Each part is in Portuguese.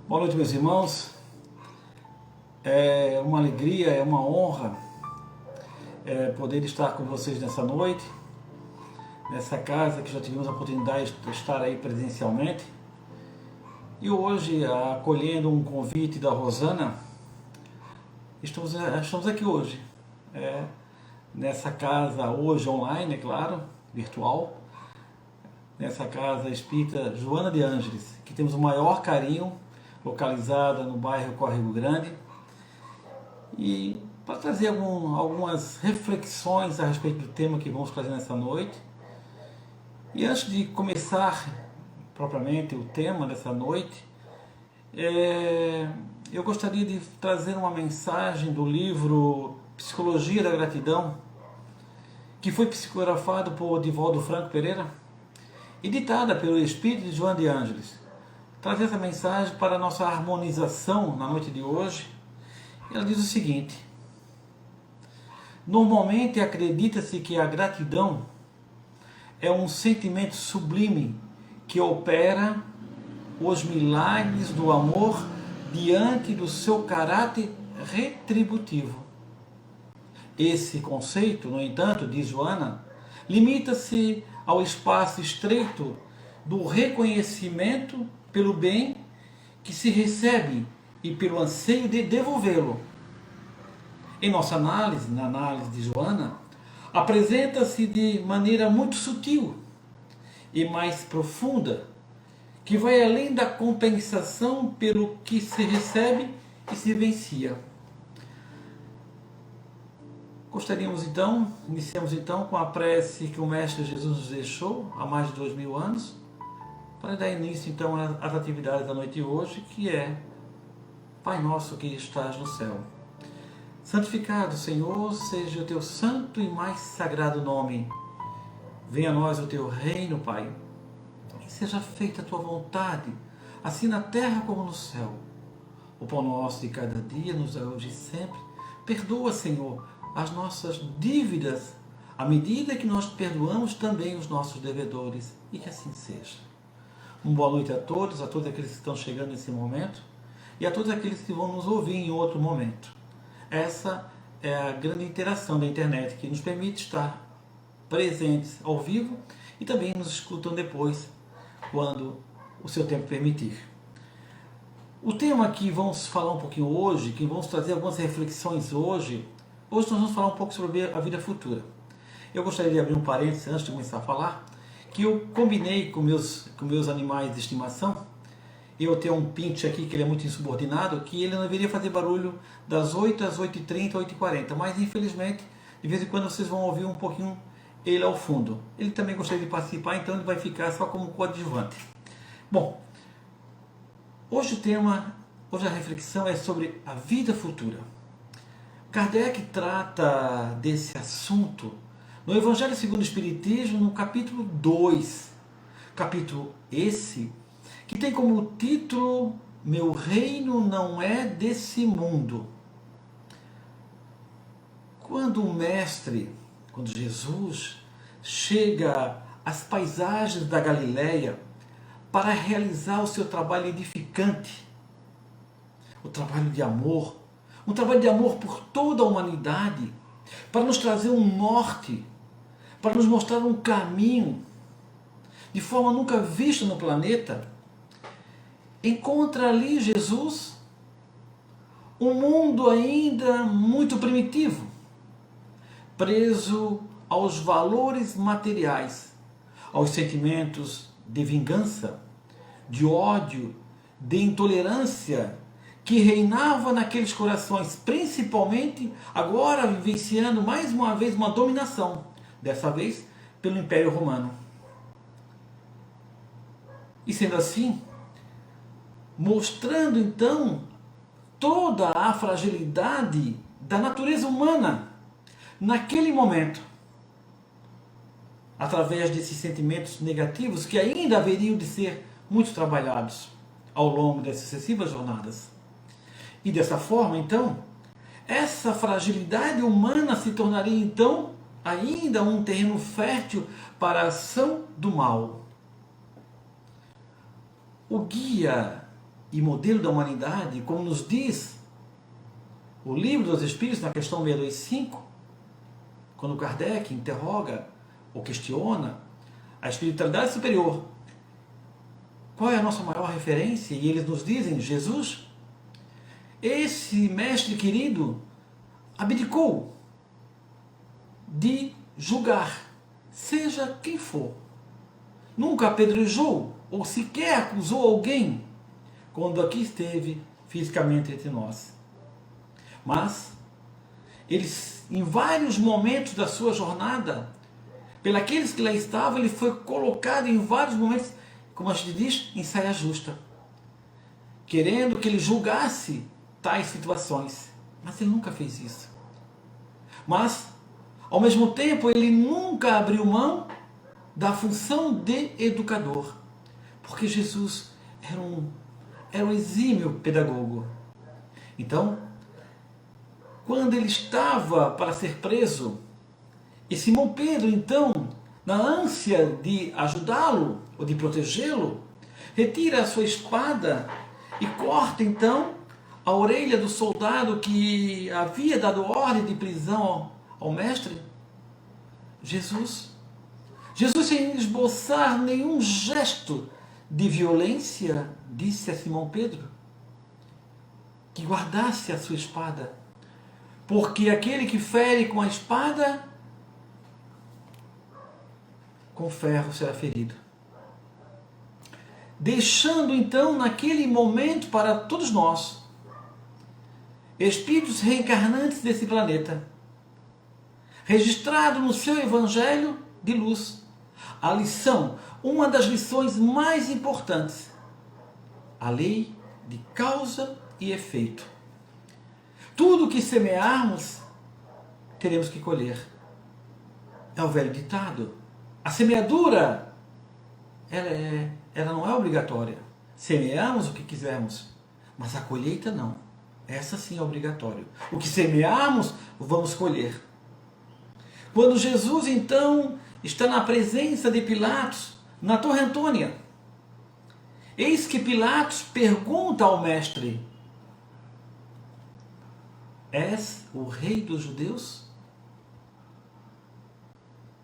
Boa noite, meus irmãos. É uma alegria, é uma honra poder estar com vocês nessa noite, nessa casa que já tivemos a oportunidade de estar aí presencialmente. E hoje, acolhendo um convite da Rosana, estamos aqui hoje, nessa casa, hoje online, é claro, virtual, nessa casa espírita Joana de Ângeles, que temos o maior carinho, localizada no bairro Córrego Grande, e para trazer algumas reflexões a respeito do tema que vamos trazer nessa noite. E antes de começar propriamente o tema dessa noite, eu gostaria de trazer uma mensagem do livro Psicologia da Gratidão, que foi psicografado por Divaldo Franco Pereira e ditada pelo Espírito de Joana de Ângeles. Trazer essa mensagem para a nossa harmonização na noite de hoje. Ela diz o seguinte: normalmente acredita-se que a gratidão é um sentimento sublime que opera os milagres do amor diante do seu caráter retributivo. Esse conceito, no entanto, diz Joana, limita-se ao espaço estreito do reconhecimento pelo bem que se recebe e pelo anseio de devolvê-lo. Em nossa análise, na análise de Joana, apresenta-se de maneira muito sutil e mais profunda, que vai além da compensação pelo que se recebe e se vivencia. Iniciamos então com a prece que o Mestre Jesus nos deixou há mais de 2000 anos, para dar início então às atividades da noite de hoje, que é: Pai nosso que estás no céu, santificado, Senhor, seja o teu santo e mais sagrado nome. Venha a nós o teu reino, Pai. Que seja feita a tua vontade, assim na terra como no céu. O pão nosso de cada dia nos dá hoje e sempre. Perdoa, Senhor, as nossas dívidas, à medida que nós perdoamos também os nossos devedores. E que assim seja. Uma boa noite a todos aqueles que estão chegando nesse momento e a todos aqueles que vão nos ouvir em outro momento. Essa é a grande interação da internet, que nos permite estar presentes ao vivo e também nos escutam depois, quando o seu tempo permitir. O tema que vamos falar um pouquinho hoje, que vamos trazer algumas reflexões hoje nós vamos falar um pouco sobre a vida futura. Eu gostaria de abrir um parênteses antes de começar a falar, que eu combinei com meus animais de estimação. Eu tenho um pinche aqui que ele é muito insubordinado, que ele não deveria fazer barulho das 8 às 8h30, 8h40, mas infelizmente, de vez em quando vocês vão ouvir um pouquinho ele ao fundo. Ele também gostaria de participar, então ele vai ficar só como coadjuvante. Bom, hoje a reflexão é sobre a vida futura. Kardec trata desse assunto no Evangelho segundo o Espiritismo, no capítulo 2. Capítulo esse que tem como título: Meu reino não é desse mundo. Quando Jesus chega às paisagens da Galileia para realizar o seu trabalho edificante, o trabalho de amor, um trabalho de amor por toda a humanidade, para nos trazer um norte, para nos mostrar um caminho de forma nunca vista no planeta, encontra ali Jesus um mundo ainda muito primitivo, preso aos valores materiais, aos sentimentos de vingança, de ódio, de intolerância que reinava naqueles corações, principalmente agora vivenciando mais uma vez uma dominação, dessa vez pelo Império Romano. E sendo assim, mostrando então toda a fragilidade da natureza humana naquele momento, através desses sentimentos negativos que ainda haveriam de ser muito trabalhados ao longo das sucessivas jornadas. E dessa forma, então, essa fragilidade humana se tornaria então ainda um terreno fértil para a ação do mal. O guia e modelo da humanidade, como nos diz o Livro dos Espíritos, na questão 625, quando Kardec interroga ou questiona a espiritualidade superior, qual é a nossa maior referência? E eles nos dizem, Jesus. Esse mestre querido abdicou de julgar, seja quem for. Nunca apedrejou ou sequer acusou alguém quando aqui esteve fisicamente entre nós. Mas eles, em vários momentos da sua jornada, pelos que lá estavam, ele foi colocado em vários momentos, como a gente diz, em saia justa, querendo que ele julgasse tais situações. Mas ele nunca fez isso. Mas, ao mesmo tempo, ele nunca abriu mão da função de educador, porque Jesus era um exímio pedagogo. Então, quando ele estava para ser preso, e Simão Pedro, então, na ânsia de ajudá-lo ou de protegê-lo, retira a sua espada e corta, então, a orelha do soldado que havia dado ordem de prisão ao mestre. Jesus, sem esboçar nenhum gesto de violência, disse a Simão Pedro que guardasse a sua espada, porque aquele que fere com a espada, com ferro será ferido. Deixando então naquele momento para todos nós, espíritos reencarnantes desse planeta, registrado no seu Evangelho de luz, a lição, uma das lições mais importantes, a lei de causa e efeito. Tudo que semearmos, teremos que colher. É o velho ditado. A semeadura, ela não é obrigatória. Semeamos o que quisermos, mas a colheita não. Essa sim é obrigatória. O que semearmos, vamos colher. Quando Jesus, então, está na presença de Pilatos, na Torre Antônia, eis que Pilatos pergunta ao mestre: és o rei dos judeus?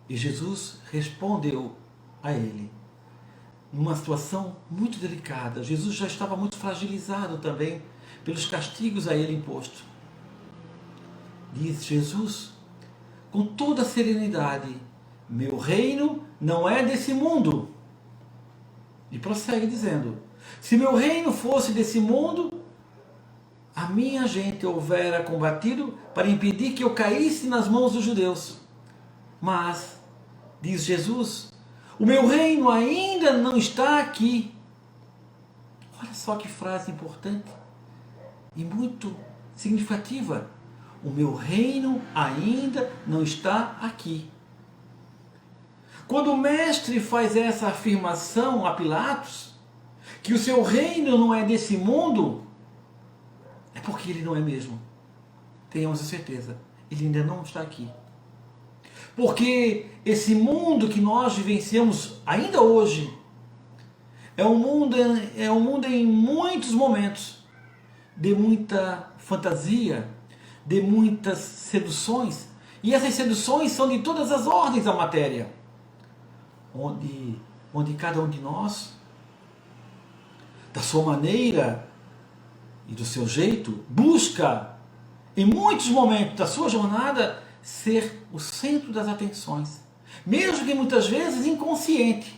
E Jesus respondeu a ele, numa situação muito delicada. Jesus já estava muito fragilizado também pelos castigos a ele impostos. Diz Jesus, com toda a serenidade: meu reino não é desse mundo. E prossegue dizendo: se meu reino fosse desse mundo, a minha gente houvera combatido para impedir que eu caísse nas mãos dos judeus. Mas, diz Jesus, o meu reino ainda não está aqui. Olha só que frase importante e muito significativa. O meu reino ainda não está aqui. Quando o mestre faz essa afirmação a Pilatos, que o seu reino não é desse mundo, é porque ele não é mesmo. Tenhamos a certeza, ele ainda não está aqui. Porque esse mundo que nós vivenciamos ainda hoje é um mundo em muitos momentos de muita fantasia, de muitas seduções, e essas seduções são de todas as ordens da matéria, onde cada um de nós, da sua maneira e do seu jeito, busca, em muitos momentos da sua jornada, ser o centro das atenções, mesmo que muitas vezes inconsciente,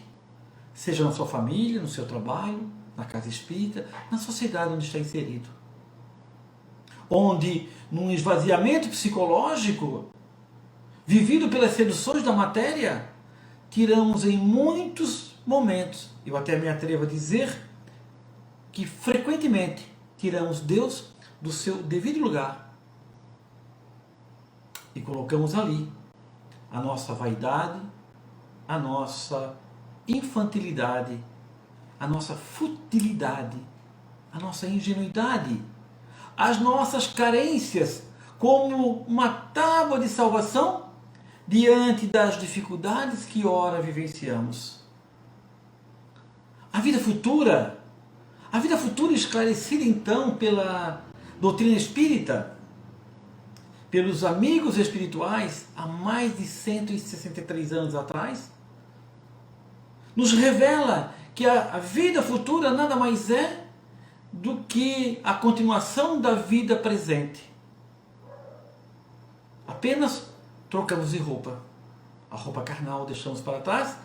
seja na sua família, no seu trabalho, na casa espírita, na sociedade onde está inserido. Onde, num esvaziamento psicológico, vivido pelas seduções da matéria, tiramos em muitos momentos, eu até me atrevo a dizer, que frequentemente tiramos Deus do seu devido lugar e colocamos ali a nossa vaidade, a nossa infantilidade, a nossa futilidade, a nossa ingenuidade, as nossas carências como uma tábua de salvação diante das dificuldades que ora vivenciamos. A vida futura, A vida futura esclarecida então pela doutrina espírita, pelos amigos espirituais há mais de 163 anos atrás, nos revela que a vida futura nada mais é do que a continuação da vida presente. Apenas trocamos de roupa. A roupa carnal deixamos para trás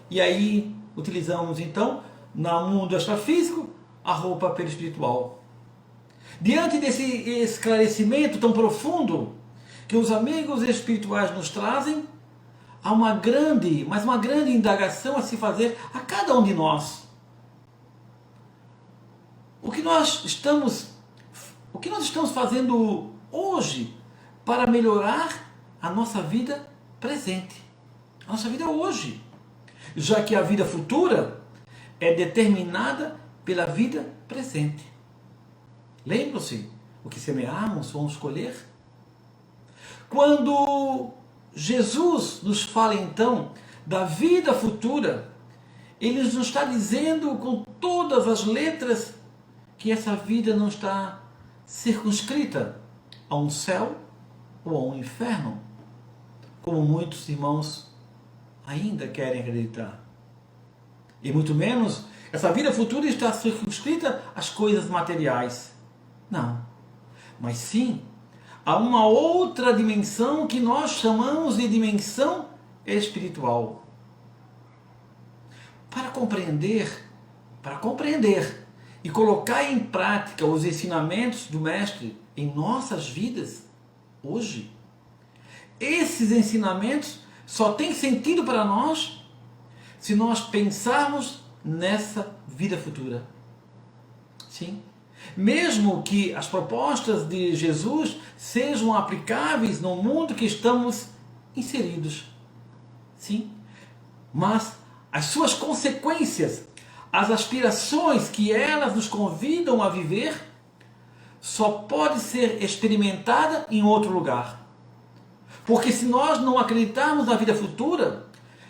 e aí utilizamos então, no mundo extrafísico, a roupa perispiritual. Diante desse esclarecimento tão profundo que os amigos espirituais nos trazem, há uma grande indagação a se fazer a cada um de nós. O que nós estamos fazendo hoje para melhorar a nossa vida presente, a nossa vida hoje, já que a vida futura é determinada pela vida presente. Lembram-se, o que semearmos vamos colher? Quando Jesus nos fala então da vida futura, ele nos está dizendo com todas as letras que essa vida não está circunscrita a um céu ou a um inferno, como muitos irmãos ainda querem acreditar. E muito menos essa vida futura está circunscrita às coisas materiais. Não. Mas sim, há uma outra dimensão que nós chamamos de dimensão espiritual. Para compreender e colocar em prática os ensinamentos do Mestre em nossas vidas hoje, esses ensinamentos só têm sentido para nós se nós pensarmos nessa vida futura. Sim. Mesmo que as propostas de Jesus sejam aplicáveis no mundo que estamos inseridos. Sim. Mas as suas consequências, as aspirações que elas nos convidam a viver, só pode ser experimentada em outro lugar. Porque se nós não acreditarmos na vida futura,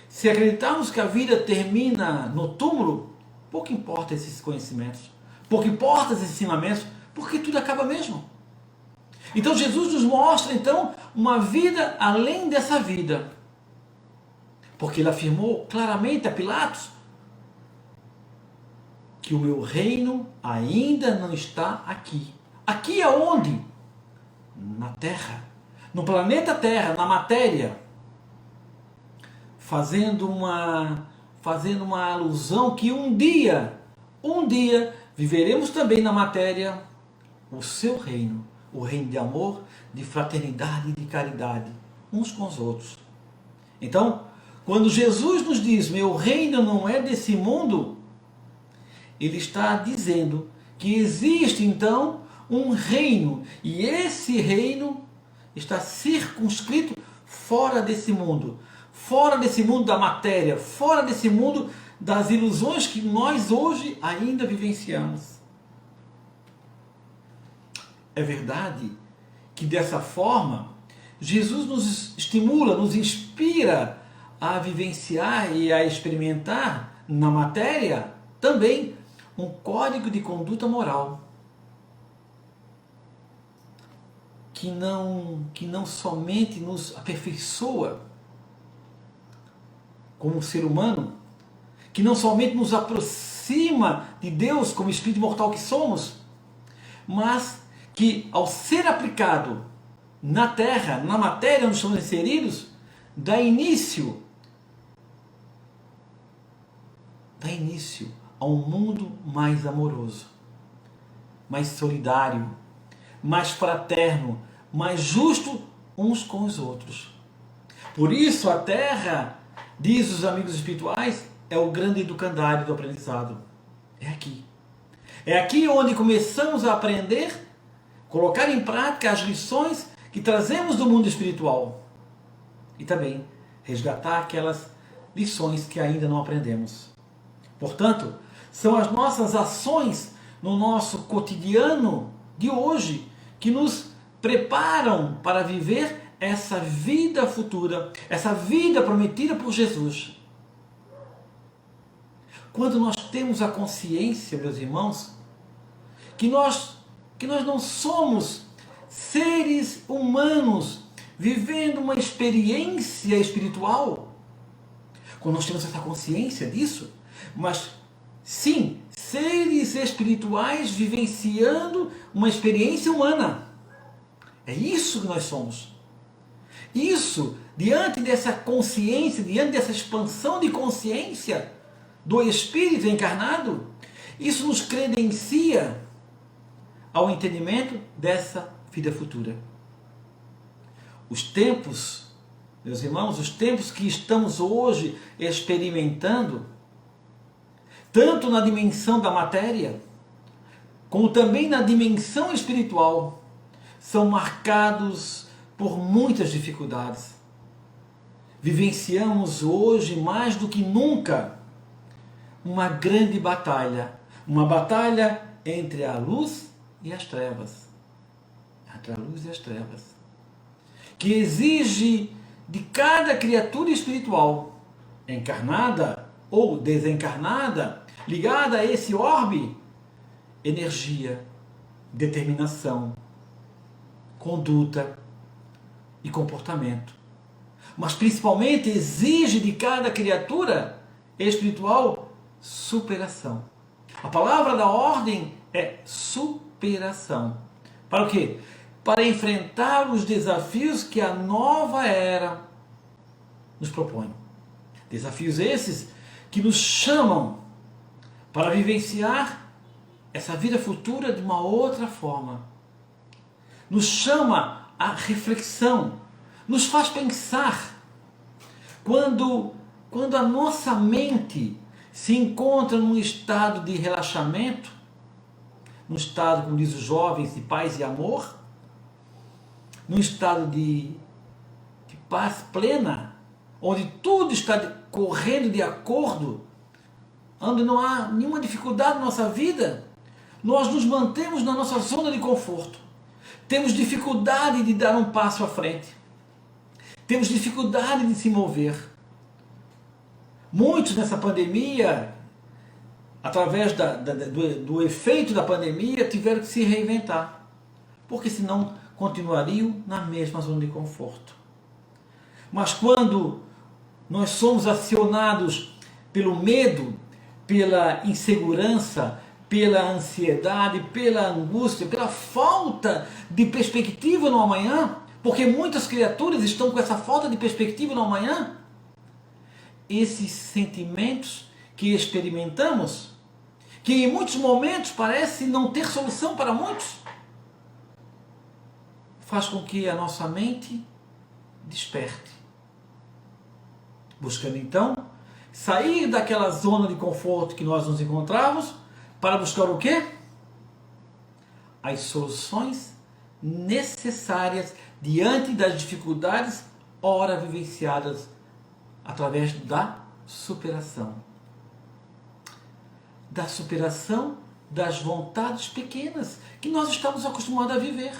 se acreditarmos que a vida termina no túmulo, pouco importa esses conhecimentos, pouco importa esses ensinamentos, porque tudo acaba mesmo. Então Jesus nos mostra então uma vida além dessa vida. Porque ele afirmou claramente a Pilatos que o meu reino ainda não está aqui. Aqui é onde? Na Terra. No planeta Terra, na matéria. Fazendo uma alusão que um dia, viveremos também na matéria o seu reino. O reino de amor, de fraternidade e de caridade, uns com os outros. Então, quando Jesus nos diz, meu reino não é desse mundo, ele está dizendo que existe então um reino, e esse reino está circunscrito fora desse mundo da matéria, fora desse mundo das ilusões que nós hoje ainda vivenciamos. É verdade que dessa forma, Jesus nos estimula, nos inspira a vivenciar e a experimentar na matéria também um código de conduta moral que não somente nos aperfeiçoa como ser humano, que não somente nos aproxima de Deus como espírito imortal que somos, mas que ao ser aplicado na terra, na matéria onde estamos inseridos, dá início a um mundo mais amoroso, mais solidário, mais fraterno, mais justo uns com os outros. Por isso a Terra, diz os amigos espirituais, é o grande educandário do aprendizado. É aqui. É aqui onde começamos a aprender, colocar em prática as lições que trazemos do mundo espiritual. E também resgatar aquelas lições que ainda não aprendemos. Portanto, são as nossas ações no nosso cotidiano de hoje que nos preparam para viver essa vida futura, essa vida prometida por Jesus. Quando nós temos a consciência, meus irmãos, que nós não somos seres humanos vivendo uma experiência espiritual. Quando nós temos essa consciência disso, mas sim, seres espirituais vivenciando uma experiência humana. É isso que nós somos. Isso, diante dessa consciência, diante dessa expansão de consciência do Espírito encarnado, isso nos credencia ao entendimento dessa vida futura. Os tempos, meus irmãos, os tempos que estamos hoje experimentando, tanto na dimensão da matéria, como também na dimensão espiritual, são marcados por muitas dificuldades. Vivenciamos hoje, mais do que nunca, uma grande batalha. Uma batalha entre a luz e as trevas. Entre a luz e as trevas. Que exige de cada criatura espiritual, encarnada ou desencarnada, ligada a esse orbe, energia, determinação, conduta e comportamento. Mas principalmente exige de cada criatura espiritual superação. A palavra da ordem é superação. Para o quê? Para enfrentar os desafios que a nova era nos propõe. Desafios esses que nos chamam para vivenciar essa vida futura de uma outra forma. Nos chama à reflexão, nos faz pensar. Quando a nossa mente se encontra num estado de relaxamento, num estado, como diz os jovens, de paz e amor, num estado de paz plena, onde tudo está correndo de acordo, onde não há nenhuma dificuldade na nossa vida, nós nos mantemos na nossa zona de conforto. Temos dificuldade de dar um passo à frente. Temos dificuldade de se mover. Muitos nessa pandemia, através do efeito da pandemia, tiveram que se reinventar. Porque senão continuariam na mesma zona de conforto. Mas quando nós somos acionados pelo medo, pela insegurança, pela ansiedade, pela angústia, pela falta de perspectiva no amanhã, porque muitas criaturas estão com essa falta de perspectiva no amanhã, esses sentimentos que experimentamos, que em muitos momentos parecem não ter solução para muitos, faz com que a nossa mente desperte, buscando então sair daquela zona de conforto que nós nos encontramos para buscar o quê? As soluções necessárias diante das dificuldades ora vivenciadas através da superação. Da superação das vontades pequenas que nós estamos acostumados a viver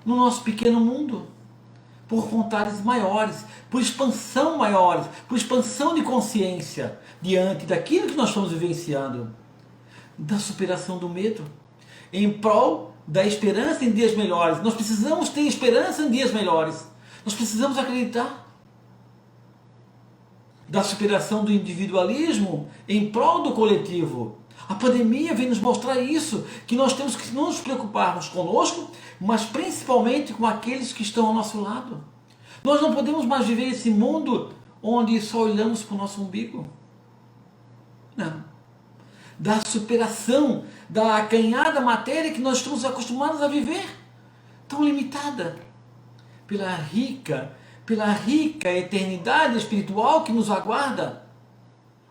no nosso pequeno mundo, por vontades maiores, por expansão maiores, por expansão de consciência diante daquilo que nós estamos vivenciando, da superação do medo, em prol da esperança em dias melhores. Nós precisamos ter esperança em dias melhores. Nós precisamos acreditar. Da superação do individualismo em prol do coletivo. A pandemia vem nos mostrar isso, que nós temos que não nos preocuparmos conosco, mas principalmente com aqueles que estão ao nosso lado. Nós não podemos mais viver esse mundo onde só olhamos para o nosso umbigo. Não. Da superação, da acanhada matéria que nós estamos acostumados a viver, tão limitada, pela rica eternidade espiritual que nos aguarda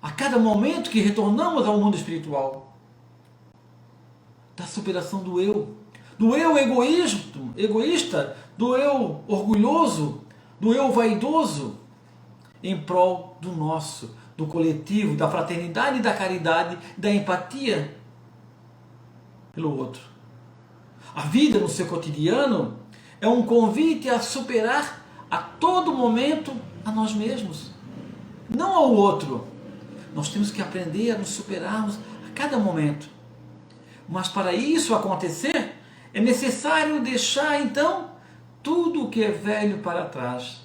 a cada momento que retornamos ao mundo espiritual. Da superação do eu egoísta, do eu orgulhoso, do eu vaidoso, em prol do nosso, do coletivo, da fraternidade, da caridade, da empatia pelo outro. A vida no seu cotidiano é um convite a superar a todo momento a nós mesmos, não ao outro. Nós temos que aprender a nos superarmos a cada momento, Mas para isso acontecer, é necessário deixar então tudo o que é velho para trás.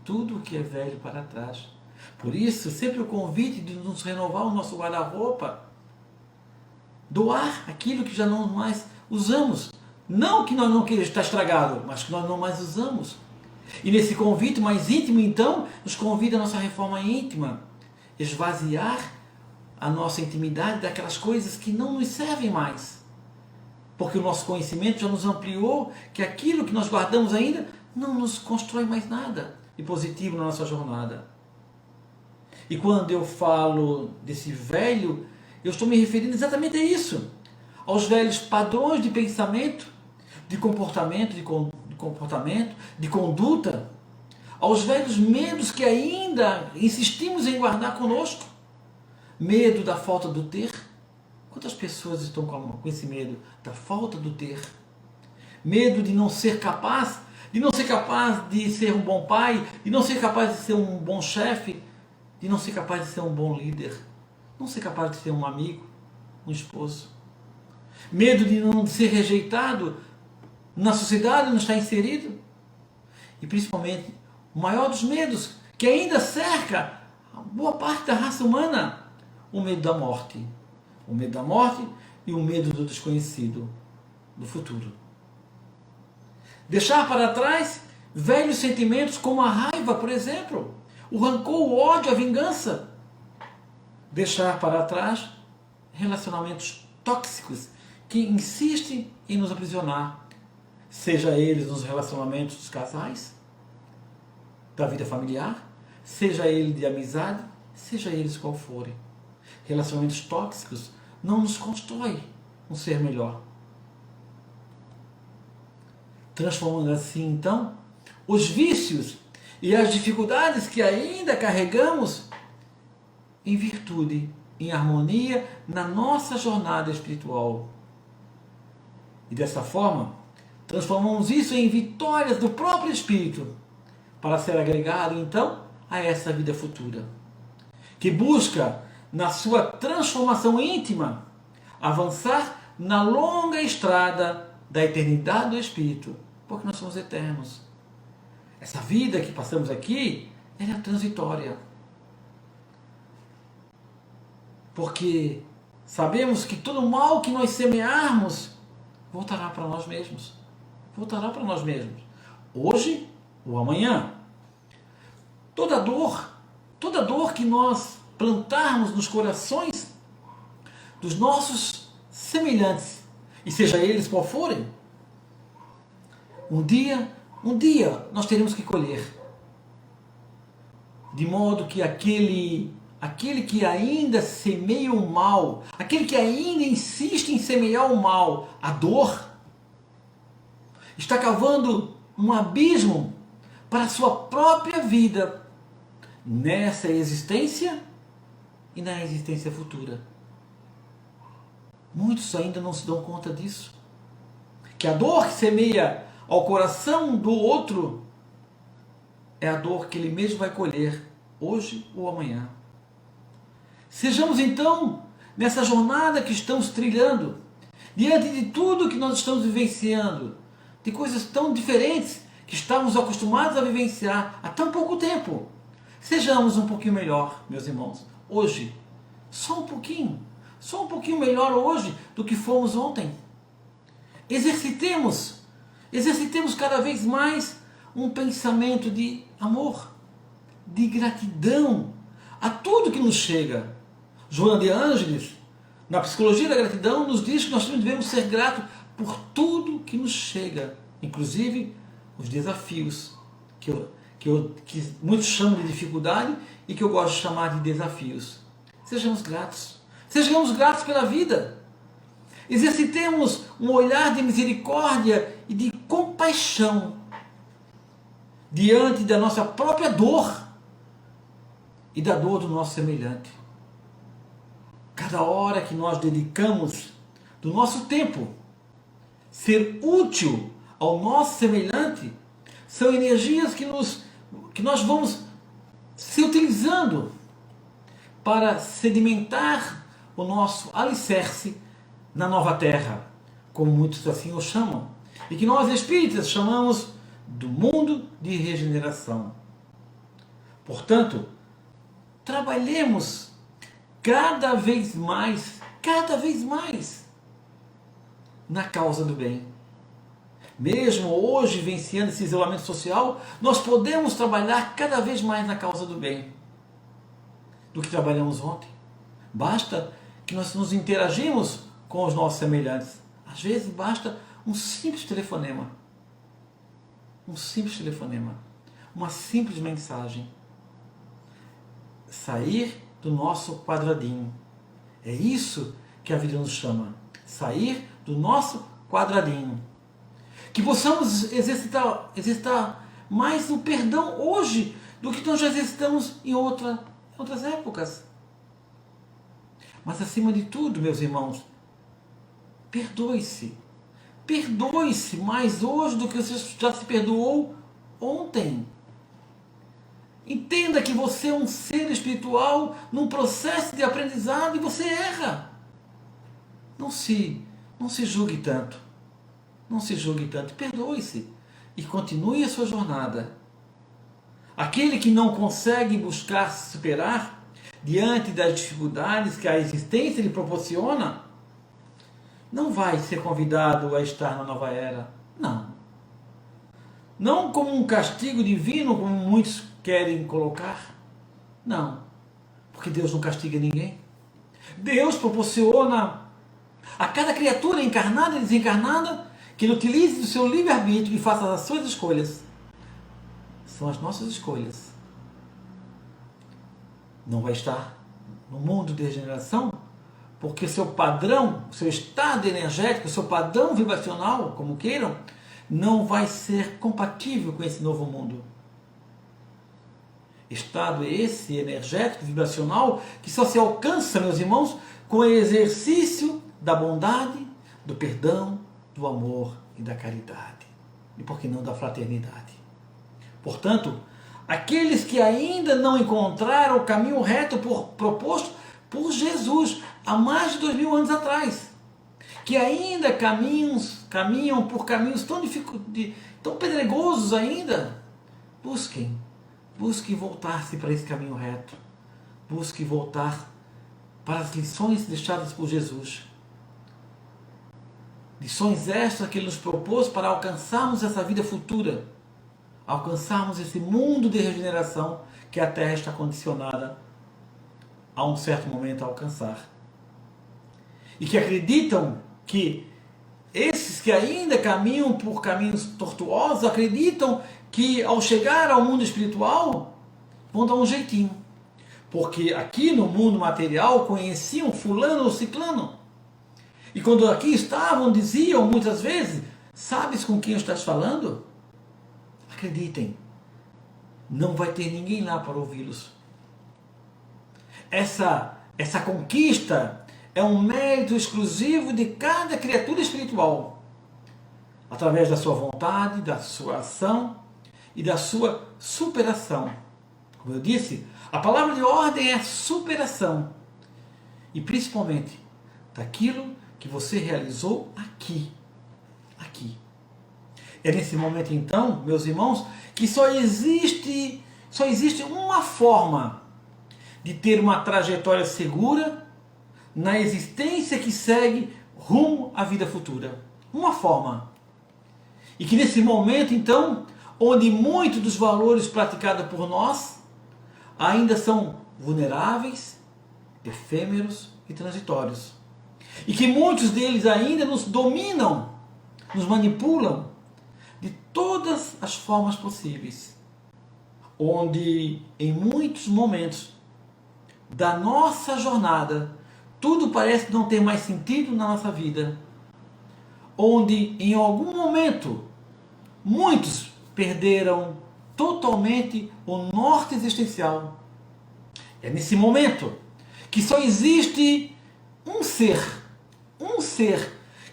Tudo o que é velho para trás. Por isso, sempre o convite de nos renovar o nosso guarda-roupa. Doar aquilo que já não mais usamos. Não que nós não queira estar estragado, mas que nós não mais usamos. E nesse convite mais íntimo, então, nos convida a nossa reforma íntima. Esvaziar a nossa intimidade daquelas coisas que não nos servem mais. Porque o nosso conhecimento já nos ampliou que aquilo que nós guardamos ainda não nos constrói mais nada de positivo na nossa jornada. E quando eu falo desse velho, eu estou me referindo exatamente a isso. Aos velhos padrões de pensamento, de comportamento, de conduta, aos velhos medos que ainda insistimos em guardar conosco. Medo da falta do ter. Quantas pessoas estão com esse medo da falta do ter? Medo de não ser capaz, de ser um bom pai, de não ser capaz de ser um bom chefe, de não ser capaz de ser um bom líder, não ser capaz de ser um amigo, um esposo. Medo de não ser rejeitado na sociedade, não estar inserido. E principalmente, o maior dos medos, que ainda cerca a boa parte da raça humana, o medo da morte. O medo da morte e o medo do desconhecido, do futuro. Deixar para trás velhos sentimentos como a raiva, por exemplo, o rancor, o ódio, a vingança. Deixar para trás relacionamentos tóxicos que insistem em nos aprisionar, seja eles nos relacionamentos dos casais, da vida familiar, seja ele de amizade, seja eles qual forem. Relacionamentos tóxicos não nos constrói um ser melhor. Transformando assim, então, os vícios e as dificuldades que ainda carregamos em virtude, em harmonia na nossa jornada espiritual. E dessa forma, transformamos isso em vitórias do próprio Espírito, para ser agregado, então, a essa vida futura, que busca, na sua transformação íntima, avançar na longa estrada da eternidade do Espírito, porque nós somos eternos. Essa vida que passamos aqui, ela é transitória. Porque sabemos que todo mal que nós semearmos voltará para nós mesmos. Voltará para nós mesmos. Hoje ou amanhã. Toda dor que nós plantarmos nos corações dos nossos semelhantes, e seja eles qual forem, um dia nós teremos que colher. De modo que aquele que ainda semeia o mal, aquele que ainda insiste em semear o mal, a dor, está cavando um abismo para a sua própria vida, nessa existência e na existência futura. Muitos ainda não se dão conta disso. Que a dor que semeia ao coração do outro é a dor que ele mesmo vai colher, hoje ou amanhã. Sejamos então, nessa jornada que estamos trilhando, diante de tudo que nós estamos vivenciando, de coisas tão diferentes que estávamos acostumados a vivenciar há tão pouco tempo, sejamos um pouquinho melhor, meus irmãos, hoje, só um pouquinho melhor hoje do que fomos ontem. Exercitemos cada vez mais um pensamento de amor, de gratidão a tudo que nos chega. Joana de Ângeles, na Psicologia da Gratidão, nos diz que nós devemos ser gratos por tudo que nos chega, inclusive os desafios, que muitos chamam de dificuldade e que eu gosto de chamar de desafios. Sejamos gratos pela vida. Exercitemos um olhar de misericórdia e de compaixão diante da nossa própria dor e da dor do nosso semelhante. Cada hora que nós dedicamos do nosso tempo ser útil ao nosso semelhante são energias que nós vamos se utilizando para sedimentar o nosso alicerce na nova terra, como muitos assim o chamam, e que nós espíritas chamamos do mundo de regeneração. Portanto, trabalhemos cada vez mais na causa do bem. Mesmo hoje, vencendo esse isolamento social, nós podemos trabalhar cada vez mais na causa do bem do que trabalhamos ontem. Basta que nós nos interagimos com os nossos semelhantes. Às vezes basta um simples telefonema. Um simples telefonema. Uma simples mensagem. Sair do nosso quadradinho. É isso que a vida nos chama. Sair do nosso quadradinho. Que possamos exercitar mais o perdão hoje do que nós já exercitamos em outras épocas. Mas acima de tudo, meus irmãos, perdoe-se. Perdoe-se mais hoje do que você já se perdoou ontem. Entenda que você é um ser espiritual num processo de aprendizado e você erra. Não se julgue tanto. Não se julgue tanto. Perdoe-se e continue a sua jornada. Aquele que não consegue buscar se superar diante das dificuldades que a existência lhe proporciona, não vai ser convidado a estar na nova era. Não. Não como um castigo divino, como muitos querem colocar. Não. Porque Deus não castiga ninguém. Deus proporciona a cada criatura encarnada e desencarnada que ele utilize do seu livre-arbítrio e faça as suas escolhas. São as nossas escolhas. Não vai estar no mundo de regeneração, porque seu padrão, seu estado energético, seu padrão vibracional, como queiram, não vai ser compatível com esse novo mundo. Estado esse energético, vibracional, que só se alcança, meus irmãos, com o exercício da bondade, do perdão, do amor e da caridade. E por que não da fraternidade? Portanto, aqueles que ainda não encontraram o caminho reto proposto por Jesus há mais de 2000 anos atrás, que ainda caminham por caminhos tão pedregosos ainda, busquem voltar-se para esse caminho reto, busquem voltar para as lições deixadas por Jesus. Lições estas que Ele nos propôs para alcançarmos essa vida futura, alcançarmos esse mundo de regeneração que a Terra está condicionada a um certo momento a alcançar. E que acreditam que esses que ainda caminham por caminhos tortuosos, acreditam que ao chegar ao mundo espiritual vão dar um jeitinho. Porque aqui no mundo material conheciam fulano ou ciclano. E quando aqui estavam, diziam muitas vezes: sabes com quem estás falando? Acreditem, não vai ter ninguém lá para ouvi-los. Essa conquista é um mérito exclusivo de cada criatura espiritual, através da sua vontade, da sua ação e da sua superação. Como eu disse, a palavra de ordem é superação. E principalmente daquilo que você realizou aqui. É nesse momento então, meus irmãos, que só existe uma forma de ter uma trajetória segura na existência que segue rumo à vida futura. Uma forma. E que nesse momento então, onde muitos dos valores praticados por nós ainda são vulneráveis, efêmeros e transitórios. E que muitos deles ainda nos dominam, nos manipulam de todas as formas possíveis. Onde em muitos momentos da nossa jornada tudo parece não ter mais sentido na nossa vida. Onde em algum momento muitos perderam totalmente o norte existencial. É nesse momento que só existe um ser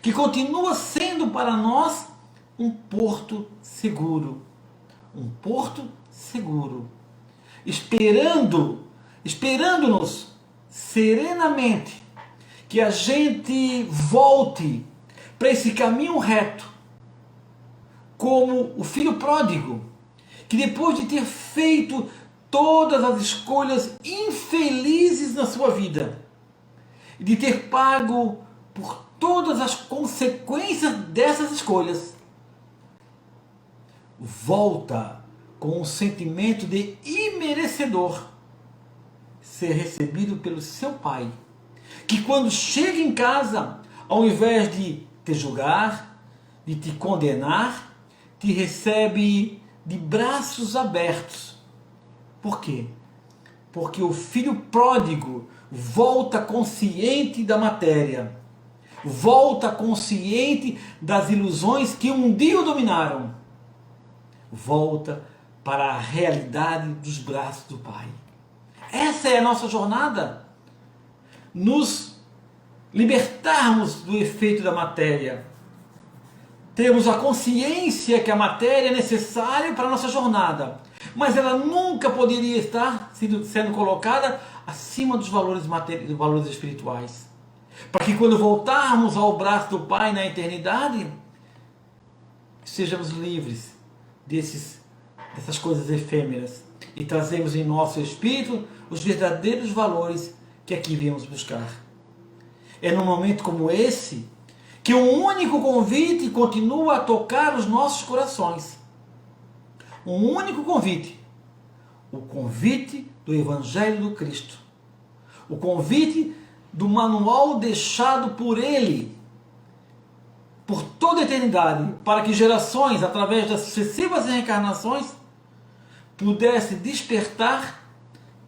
que continua sendo para nós um porto seguro. Um porto seguro. Esperando-nos serenamente que a gente volte para esse caminho reto, como o filho pródigo, que depois de ter feito todas as escolhas infelizes na sua vida, de ter pago por todas as consequências dessas escolhas, volta com um sentimento de imerecedor ser recebido pelo seu pai, que quando chega em casa, ao invés de te julgar, de te condenar, te recebe de braços abertos. Por quê? Porque o filho pródigo volta consciente da matéria, volta consciente das ilusões que um dia o dominaram, volta para a realidade dos braços do Pai. Essa é a nossa jornada. Nos libertarmos do efeito da matéria. Temos a consciência que a matéria é necessária para a nossa jornada, mas ela nunca poderia estar sendo colocada acima dos valores dos valores espirituais. Para que quando voltarmos ao braço do Pai na eternidade, sejamos livres dessas coisas efêmeras e trazemos em nosso espírito os verdadeiros valores que aqui viemos buscar. É num momento como esse que um único convite continua a tocar os nossos corações. Um único convite. O convite do Evangelho do Cristo. O convite do manual deixado por Ele, por toda a eternidade, para que gerações, através das sucessivas reencarnações, pudessem despertar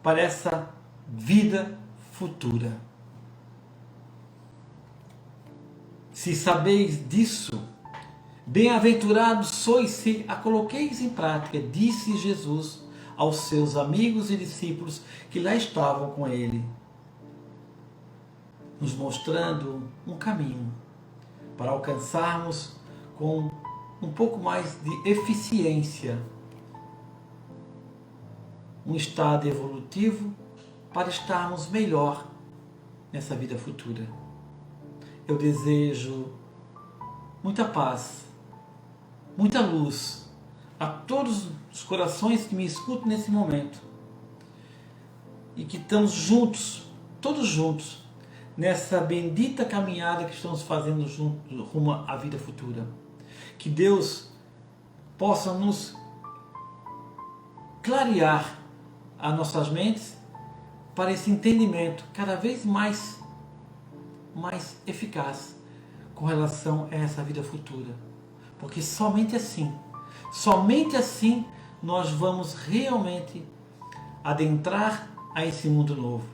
para essa vida futura. Se sabeis disso, bem-aventurados sois se a coloqueis em prática, disse Jesus aos seus amigos e discípulos que lá estavam com ele, nos mostrando um caminho para alcançarmos com um pouco mais de eficiência um estado evolutivo para estarmos melhor nessa vida futura. Eu desejo muita paz, muita luz a todos os corações que me escutam nesse momento e que estamos juntos, todos juntos, nessa bendita caminhada que estamos fazendo juntos rumo à vida futura. Que Deus possa nos clarear as nossas mentes para esse entendimento cada vez mais eficaz com relação a essa vida futura. Porque somente assim nós vamos realmente adentrar a esse mundo novo,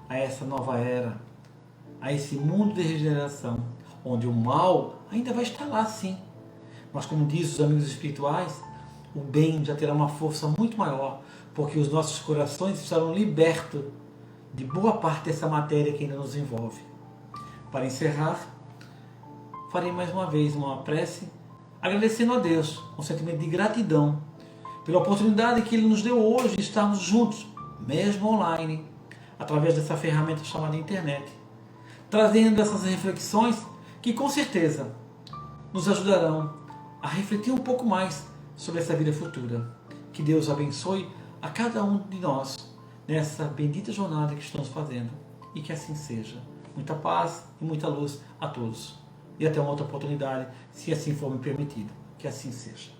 a essa nova era, a esse mundo de regeneração, onde o mal ainda vai estar lá sim, mas como diz os amigos espirituais, o bem já terá uma força muito maior, porque os nossos corações estarão libertos de boa parte dessa matéria que ainda nos envolve. Para encerrar, farei mais uma vez uma prece, agradecendo a Deus, um sentimento de gratidão pela oportunidade que Ele nos deu hoje de estarmos juntos, mesmo online, através dessa ferramenta chamada internet, trazendo essas reflexões que com certeza nos ajudarão a refletir um pouco mais sobre essa vida futura. Que Deus abençoe a cada um de nós nessa bendita jornada que estamos fazendo e que assim seja. Muita paz e muita luz a todos. E até uma outra oportunidade, se assim for me permitido. Que assim seja.